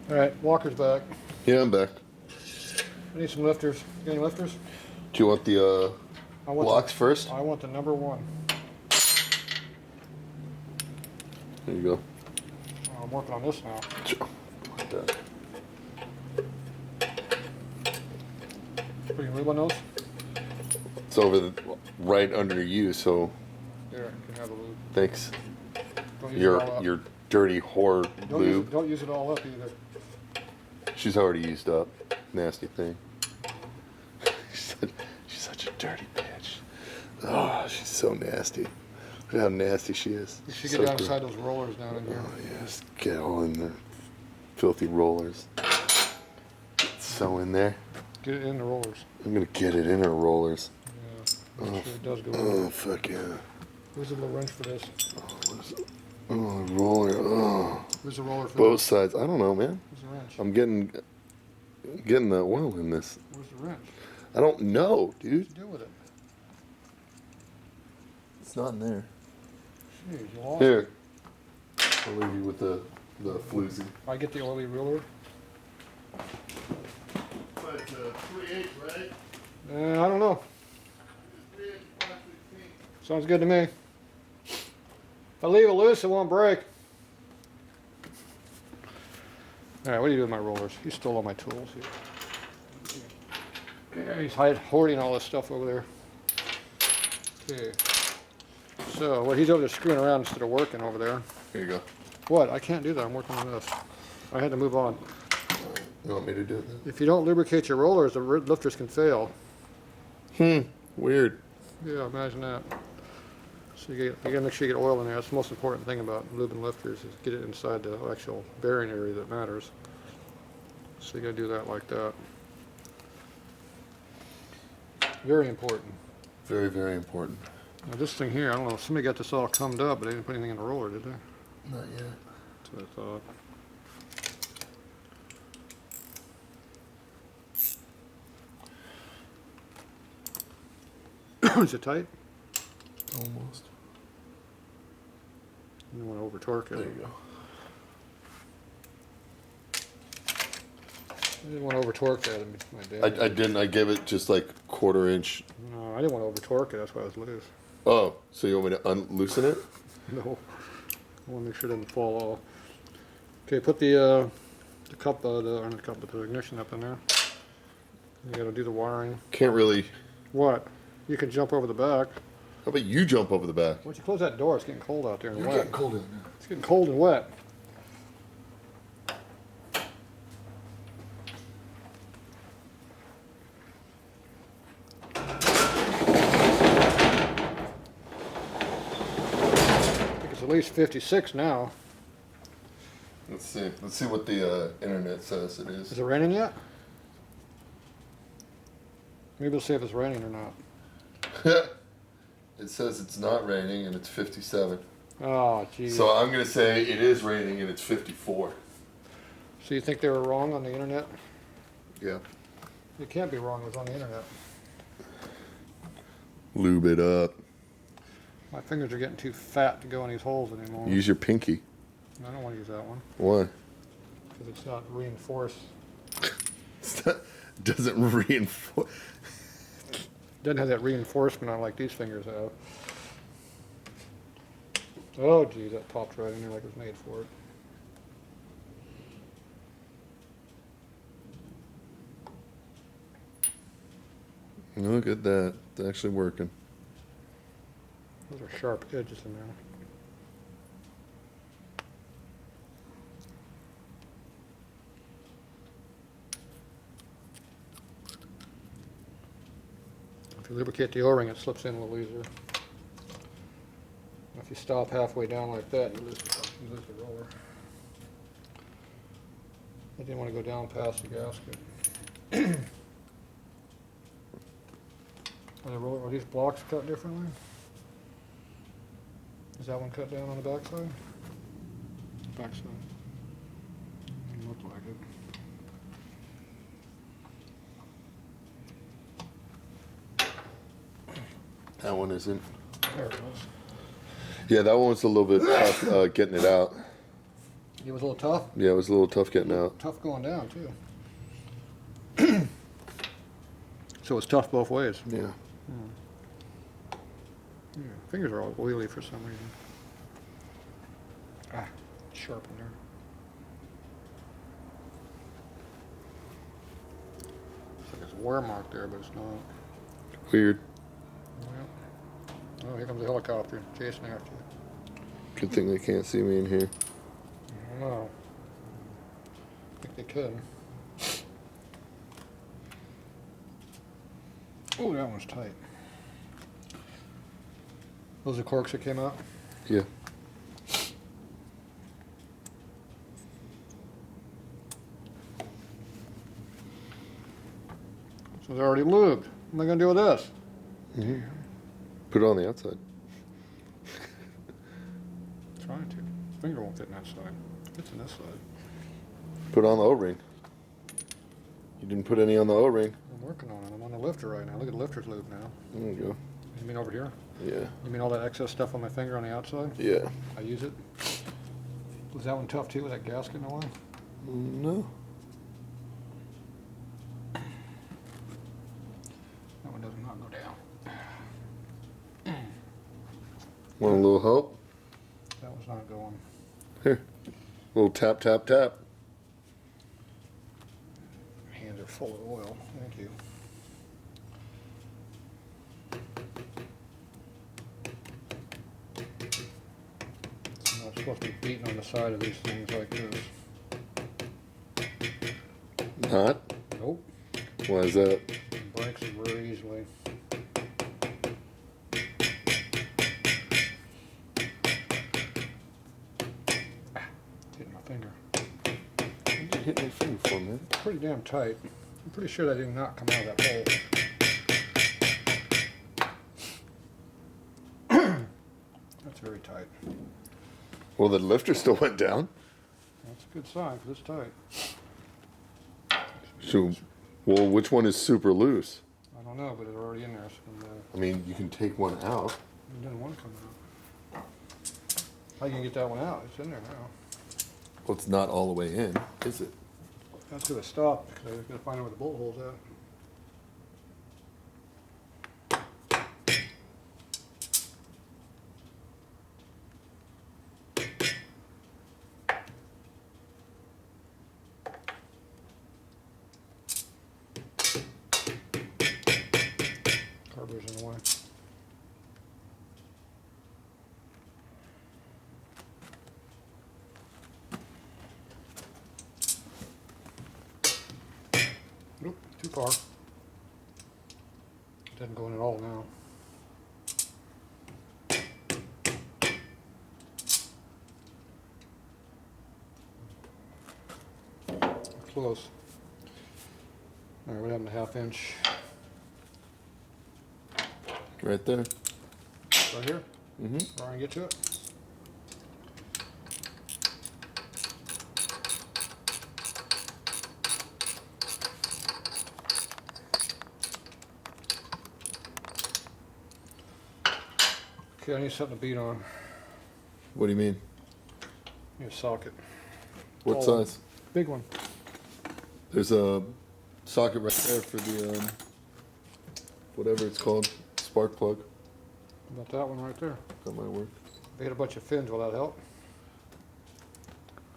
All right, Walker's back. Yeah, I'm back. I need some lifters. You got any lifters? Do you want the blocks first? I want the number 1. There you go. Oh, I'm working on this now. Sure. Like that. Put your lube on those? It's over right under you, so There, you can have the lube. thanks. Don't use it all up. Your dirty whore lube. Don't use it all up either. She's already used up. Nasty thing. She's such a dirty bitch. Oh, she's so nasty. Look at how nasty she is. You should get down inside those rollers down in here. Oh, yes. Get all in the filthy rollers. It's so in there. Get it in the rollers. I'm going to get it in her rollers. Yeah, make sure it does go in. Oh, fuck yeah. Where's the little wrench for this? Oh, roller. Oh. Where's the roller for Both this? sides. I don't know, man. Where's the wrench? I'm getting the oil in this. Where's the wrench? I don't know, dude. What do you do with it? It's not in there. Jeez, you lost Here. I'll leave you with the floozy. it. I get the oily ruler. But it's 3/8, right? I don't know. 3/8, 5/16. Sounds good to me. If I leave it loose, it won't break. All right, what do you do with my rollers? He stole all my tools here. Yeah, he's hoarding all this stuff over there. Okay. So, well, he's over there screwing around instead of working over there. Here you go. What? I can't do that. I'm working on this. I had to move on. You want me to do it then? If you don't lubricate your rollers, the lifters can fail. Weird. Yeah, imagine that. So you gotta make sure you get oil in there. That's the most important thing about lubing lifters is get it inside the actual bearing area that matters. So you gotta do that like that. Very important. Very, very important. Now this thing here, I don't know, somebody got this all cummed up, but they didn't put anything in the roller, did they? Not yet. That's what I thought. Is it tight? Almost. You don't want to over torque it. There you go. I didn't want to over torque that in my dad. I didn't. I gave it just like 1/4 inch. No, I didn't want to over torque it. That's why it was loose. Oh, so you want me to unloosen it? No, I want to make sure it doesn't fall off. Okay, put the cup, or not the cup, but the ignition up in there. You got to do the wiring. Can't really. What? You can jump over the back. How about you jump over the back? Why don't you close that door? It's getting cold out there and wet. cold in there. It's getting cold and wet. I think it's at least 56 now. Let's see. Let's see what the internet says it is. Is it raining yet? Maybe we'll see if it's raining or not. It says it's not raining and it's 57. Oh, geez. So I'm gonna say it is raining and it's 54. So you think they were wrong on the internet? Yeah. You can't be wrong. It was on the internet. Lube it up. My fingers are getting too fat to go in these holes anymore. Use your pinky. I don't want to use that one Why? because it's not reinforced. Doesn't reinforce. Doesn't have that reinforcement on like these fingers have. Oh, geez, that popped right in there like it was made for it. Look at that. It's actually working. Those are sharp edges in there. If you lubricate the O-ring, it slips in a little easier. If you stop halfway down like that, you lose the roller. I didn't want to go down past the gasket. Are these blocks cut differently? Is that one cut down on the backside? Backside. Doesn't look like it. That one isn't. There it is. Yeah, that one was a little bit tough getting it out. It was a little tough. Yeah, it was a little tough getting out. Tough going down too. So it's tough both ways. Yeah. Yeah, fingers are all oily for some reason. Ah, sharp in there. Looks like there's a wear mark there, but it's not. Weird. Well, oh, here comes a helicopter chasing after you. Good thing they can't see me in here. I don't know. I think they could. Oh, that one's tight. Those are corks that came out? Yeah. So they're already lubed. What am I going to do with this? Put it on the outside. Trying to. Finger won't fit in that side. Fits in this side. Put it on the O-ring. You didn't put any on the O-ring. I'm working on it. I'm on the lifter right now. Look at the lifter's lube now. There you go. You mean over here? Yeah. You mean all that excess stuff on my finger on the outside? Yeah. I use it. Was that one tough too with that gasket in the way? No. That one does not go down. Want a little help? That one's not going. Here. A little tap, tap, tap. Hands are full of oil. Thank you. I'm not supposed to be beating on the side of these things like this. Not? Nope. Why is that? It breaks it very easily. Hitting my finger. You just hit my finger for me. Pretty damn tight. I'm pretty sure that did not come out of that hole. That's very tight. Well, the lifter still went down. That's a good sign because it's tight. So, well, which one is super loose? I don't know, but it's already in there. So I mean, you can take one out. it didn't want to come out. How can you get that one out? It's in there now. Well, it's not all the way in, is it? That's going to stop because I was going to find out where the bolt hole's at. Carburetor's in the way. Oop, too far. Doesn't go in at all now. Close. All right, we're having a 1/2 inch Right there. right here. Mm-hmm. Try and get to it. Okay, I need something to beat on. What do you mean? I need a socket. What Oh. size? Big one. There's a socket right there for the, whatever it's called, spark plug. About that one right there. That might work. If I hit a bunch of fins, will that help?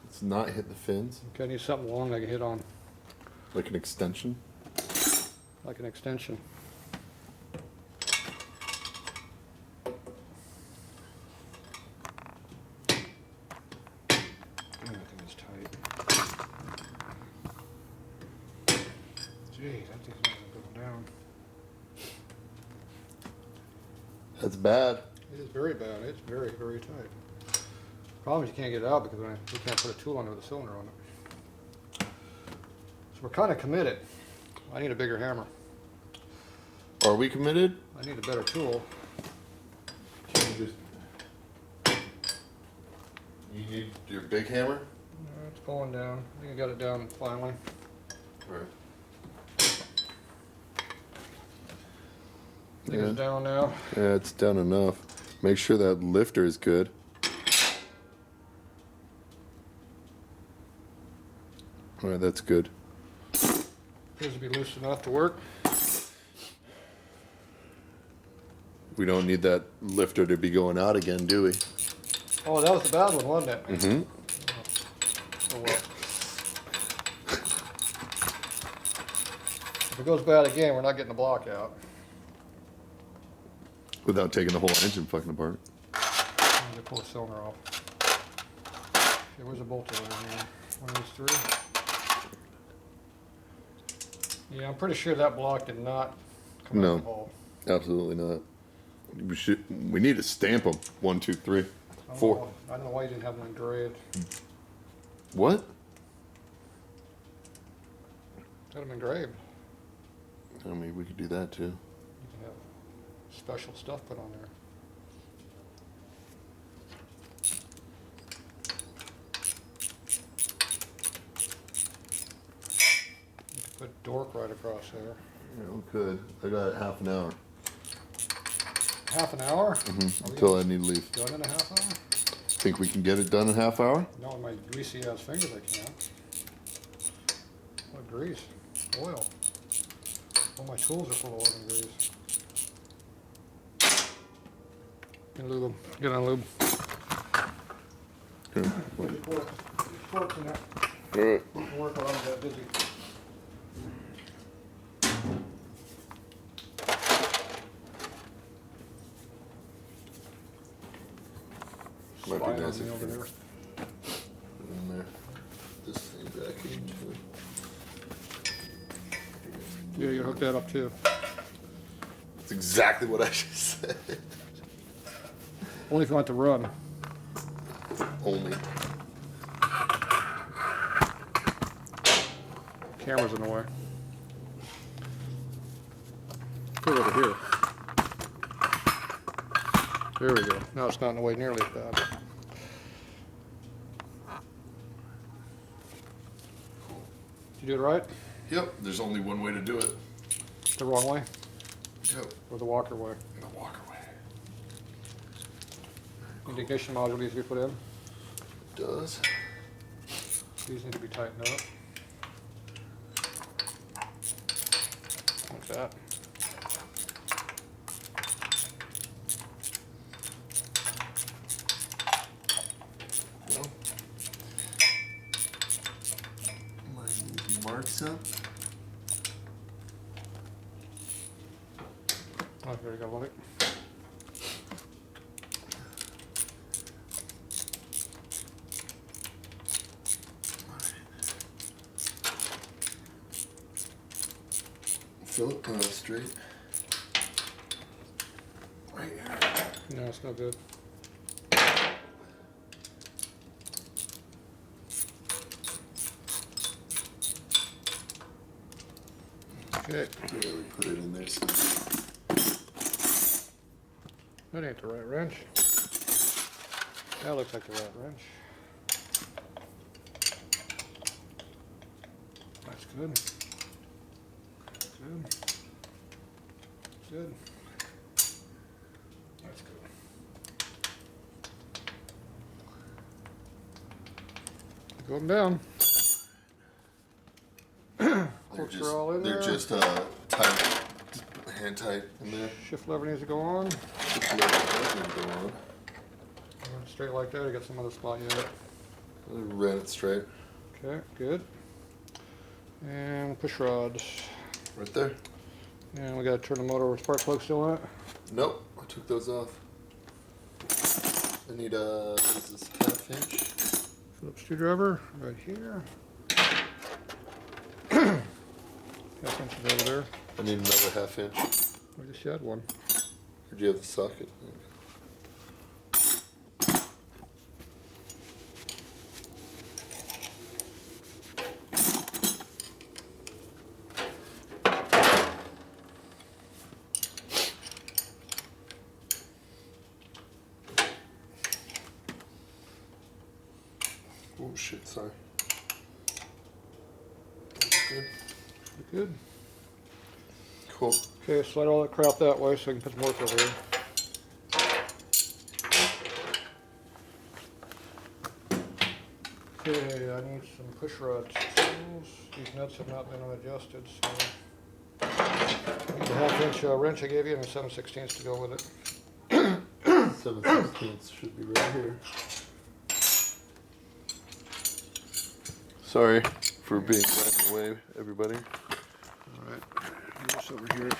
It's not hit the fins. Okay, I need something long I can hit on, Like an extension. like an extension. That thing is tight. Gee, that thing's not going down. That's bad. It is very bad. It's very, very tight. Problem is you can't get it out because we can't put a tool under the cylinder on it. So we're kind of committed. I need a bigger hammer. Are we committed? I need a better tool. Can you just... You need your big hammer? It's going down. I think I got it down finally. Right. I think it's down now. Yeah, it's down enough. Make sure that lifter is good. All right, that's good. Appears to be loose enough to work. We don't need that lifter to be going out again, do we? Oh, that was the bad one, wasn't it? Mm-hmm. Oh well. If it goes bad again, we're not getting the block out. Without taking the whole engine fucking apart. I'm gonna pull the cylinder off. Okay, where's the bolt over here? One of these three. Yeah, I'm pretty sure that block did not come out of the hole. Absolutely not. We need to stamp them. 1, 2, 3, 4. I don't know why you didn't have them engraved. What? Had them engraved. I mean, we could do that too. You can have special stuff put on there. You could put dork right across there. Yeah, we could. I got half an hour. Half an hour? Until I need to leave. Done in a half hour? Think we can get it done in a half hour? No, with my greasy ass fingers I can't. What grease? Oil. All my tools are full of oil and grease. Get lube them. Get on lube. Here. Forks in there. All right. We can work while I'm that busy. Might Slide be on nice me if over you there. in there. This thing back into it. Yeah, you hook that up too. That's exactly what I just said. Only if you want to run. Only. Camera's in the way. Put it over here. There we go. Now it's not in the way nearly as bad. Did you do it right? Yep, there's only one way to do it. The wrong way? Yep. Or the walker way? The walkway. Indication module needs to be put in. Does. These need to be tightened up. Like that. No. My marks up. Oh, there you go, look. Fill it straight. Right here. No, it's not good. Okay, Yeah, we put it in there. So. that ain't the right wrench. That looks like the right wrench. That's good. Good. Good. That's good. Going down. Forks are all in there. They're just tight, hand tight in there. Shift lever needs to go on. Just let it go on. Straight like that, or get some other spot yet. Ran it straight. Okay, good. And push rods. Right there. And we gotta turn the motor over. Spark plug still in it? Nope, I took those off. I need what is this, ½ inch? Phillips screwdriver right here. Half inch is over there. I need another ½ inch. I just had one. Or do you have the socket? Oh shit, sorry. Good. Good. Cool. Okay, slide all that crap that way so I can put some work over here. Okay, I need some push rods tools. These nuts have not been adjusted, so I need a 1/2 inch wrench I gave you and a 7/16 to go with it. 7/16 should be right here. Sorry for being right in the way, everybody. All right, this over here.